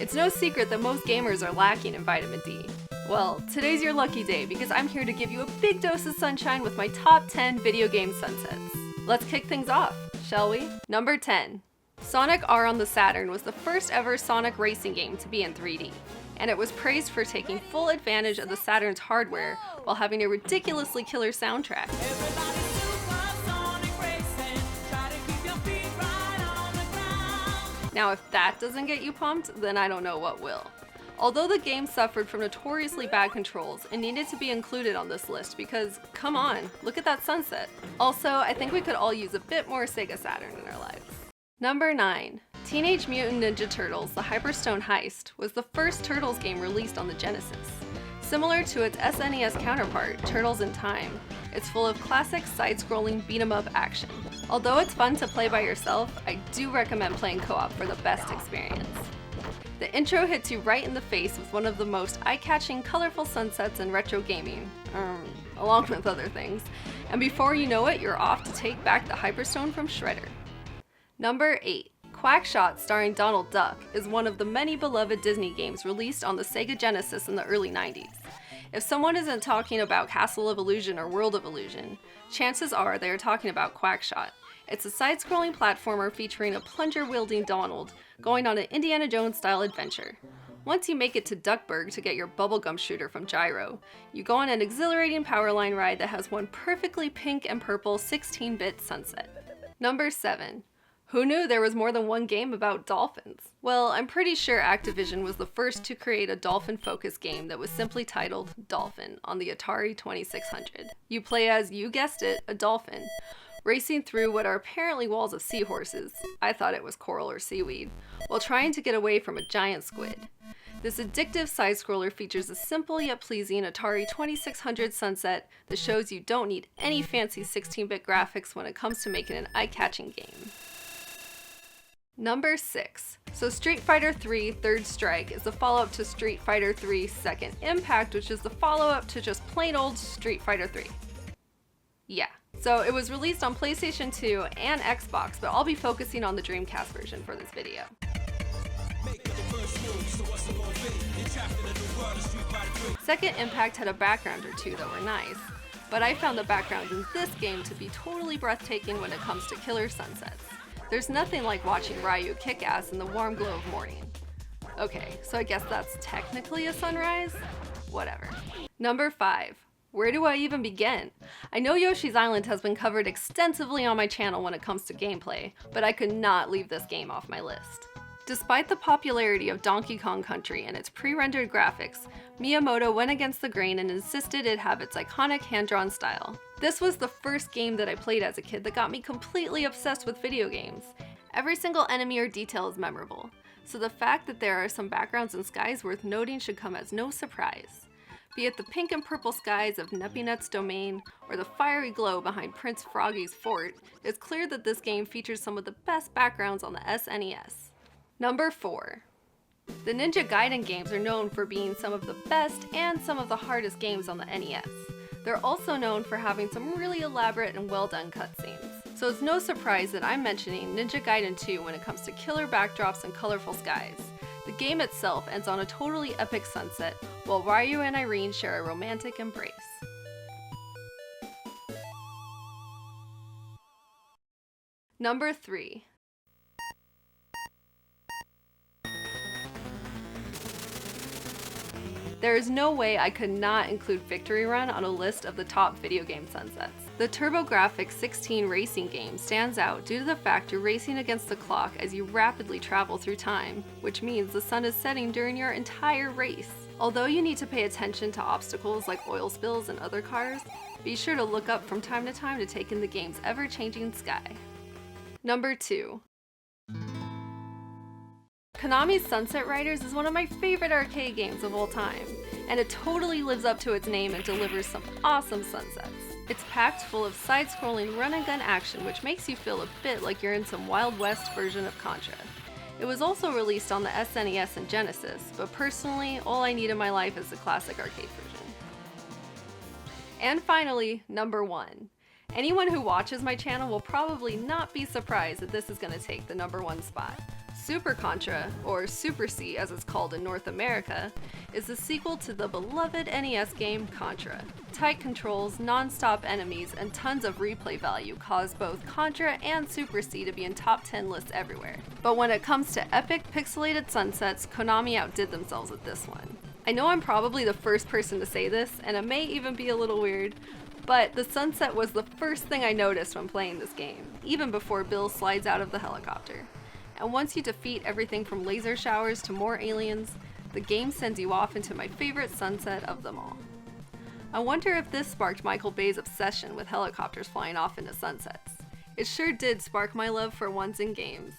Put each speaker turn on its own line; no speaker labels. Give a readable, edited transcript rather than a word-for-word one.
It's no secret that most gamers are lacking in vitamin D. Well, today's your lucky day because I'm here to give you a big dose of sunshine with my top 10 video game sunsets. Let's kick things off, shall we? Number 10. Sonic R on the Saturn was the first ever Sonic racing game to be in 3D, and it was praised for taking full advantage of the Saturn's hardware while having a ridiculously killer soundtrack. Now if that doesn't get you pumped, then I don't know what will. Although the game suffered from notoriously bad controls, it needed to be included on this list because, come on, look at that sunset. Also, I think we could all use a bit more Sega Saturn in our lives. Number 9. Teenage Mutant Ninja Turtles: The Hyperstone Heist was the first Turtles game released on the Genesis. Similar to its SNES counterpart, Turtles in Time, it's full of classic side-scrolling beat-em-up action. Although it's fun to play by yourself, I do recommend playing co-op for the best experience. The intro hits you right in the face with one of the most eye-catching, colorful sunsets in retro gaming, along with other things, and before you know it, you're off to take back the Hyperstone from Shredder. Number 8. Quackshot starring Donald Duck is one of the many beloved Disney games released on the Sega Genesis in the early 90s. If someone isn't talking about Castle of Illusion or World of Illusion, chances are they are talking about Quackshot. It's a side-scrolling platformer featuring a plunger-wielding Donald going on an Indiana Jones-style adventure. Once you make it to Duckburg to get your bubblegum shooter from Gyro, you go on an exhilarating powerline ride that has one perfectly pink and purple 16-bit sunset. Number 7. Who knew there was more than one game about dolphins? Well, I'm pretty sure Activision was the first to create a dolphin-focused game that was simply titled Dolphin on the Atari 2600. You play as, you guessed it, a dolphin, racing through what are apparently walls of seahorses, I thought it was coral or seaweed, while trying to get away from a giant squid. This addictive side-scroller features a simple yet pleasing Atari 2600 sunset that shows you don't need any fancy 16-bit graphics when it comes to making an eye-catching game. Number 6. So Street Fighter III Third Strike is the follow-up to Street Fighter III Second Impact, which is the follow-up to just plain old Street Fighter III. Yeah. So it was released on PlayStation 2 and Xbox, but I'll be focusing on the Dreamcast version for this video. Second Impact had a background or two that were nice, but I found the background in this game to be totally breathtaking when it comes to killer sunsets. There's nothing like watching Ryu kick ass in the warm glow of morning. Okay, so I guess that's technically a sunrise? Whatever. Number 5. Where do I even begin? I know Yoshis Island has been covered extensively on my channel when it comes to gameplay, but I could not leave this game off my list. Despite the popularity of Donkey Kong Country and its pre-rendered graphics, Miyamoto went against the grain and insisted it have its iconic hand-drawn style. This was the first game that I played as a kid that got me completely obsessed with video games. Every single enemy or detail is memorable, so the fact that there are some backgrounds and skies worth noting should come as no surprise. Be it the pink and purple skies of Nepinet's domain, or the fiery glow behind Prince Froggy's fort, it's clear that this game features some of the best backgrounds on the SNES. Number 4. The Ninja Gaiden games are known for being some of the best and some of the hardest games on the NES. They're also known for having some really elaborate and well-done cutscenes. So it's no surprise that I'm mentioning Ninja Gaiden 2 when it comes to killer backdrops and colorful skies. The game itself ends on a totally epic sunset, while Ryu and Erin share a romantic embrace. Number 3. There is no way I could not include Victory Run on a list of the top video game sunsets. The TurboGrafx 16 racing game stands out due to the fact you're racing against the clock as you rapidly travel through time, which means the sun is setting during your entire race. Although you need to pay attention to obstacles like oil spills and other cars, be sure to look up from time to time to take in the game's ever-changing sky. Number 2. Konami's Sunset Riders is one of my favorite arcade games of all time, and it totally lives up to its name and delivers some awesome sunsets. It's packed full of side-scrolling run-and-gun action which makes you feel a bit like you're in some Wild West version of Contra. It was also released on the SNES and Genesis, but personally, all I need in my life is the classic arcade version. And finally, number 1. Anyone who watches my channel will probably not be surprised that this is going to take the number 1 spot. Super Contra, or Super C as it's called in North America, is the sequel to the beloved NES game Contra. Tight controls, non-stop enemies, and tons of replay value cause both Contra and Super C to be in top 10 lists everywhere. But when it comes to epic pixelated sunsets, Konami outdid themselves with this one. I know I'm probably the first person to say this, and it may even be a little weird, but the sunset was the first thing I noticed when playing this game, even before Bill slides out of the helicopter. And once you defeat everything from laser showers to more aliens, the game sends you off into my favorite sunset of them all. I wonder if this sparked Michael Bay's obsession with helicopters flying off into sunsets. It sure did spark my love for ones in games.